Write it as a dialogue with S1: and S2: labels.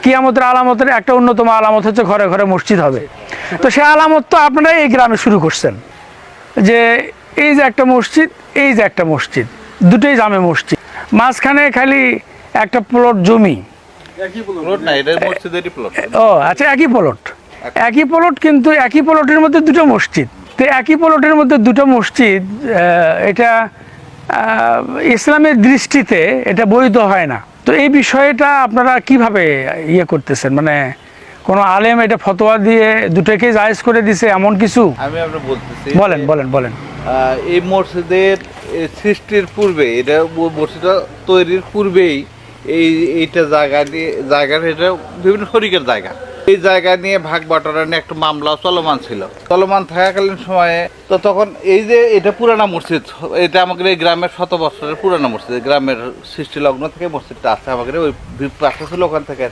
S1: কিয়ামতের আলামতের একটা অন্যতম আলামত হচ্ছে ঘরে ঘরে মসজিদ হবে। তো সে আলামত তো আপনারা এই গ্রামে শুরু করছেন, যে এই যে একটা মসজিদ, এই যে একটা মসজিদ, দুটোই জামে মসজিদ, মাঝখানে খালি একটা প্লট জমি। ও আচ্ছা, একই প্লট, কিন্তু একই প্লটের মধ্যে দুটো মসজিদ। তো একই প্লটের মধ্যে দুটো মসজিদ, এটা ইসলামের দৃষ্টিতে এটা বৈধ হয় না। তো এই বিষয়টা আপনারা কিভাবে ইয়ে করতেছেন, মানে কোন আলেম এটা ফতোয়া দিয়ে দুটোকে জায়েজ করে দিছে এমন কিছু?
S2: আমি আপনার বলতেছি,
S1: বলেন।
S2: এই মসজিদের সৃষ্টির পূর্বে, এটা মসজিদটা তৈরির পূর্বেই এইটা জায়গার এটা বিভিন্ন শরিকের জায়গা, এই জায়গা নিয়ে ভাগ বাটোয়ারা নিয়ে একটা মামলা চলমান থাকাকালীন সময়ে, তো তখন এই যে এটা পুরানা মসজিদ, এটা আমাদের এই গ্রামের 100 বছরের পুরানা মসজিদ, গ্রামের সৃষ্টি লগ্ন থেকে মসজিদটা আছে, আমাদের ওই পাশে ছিল, ওখান থেকে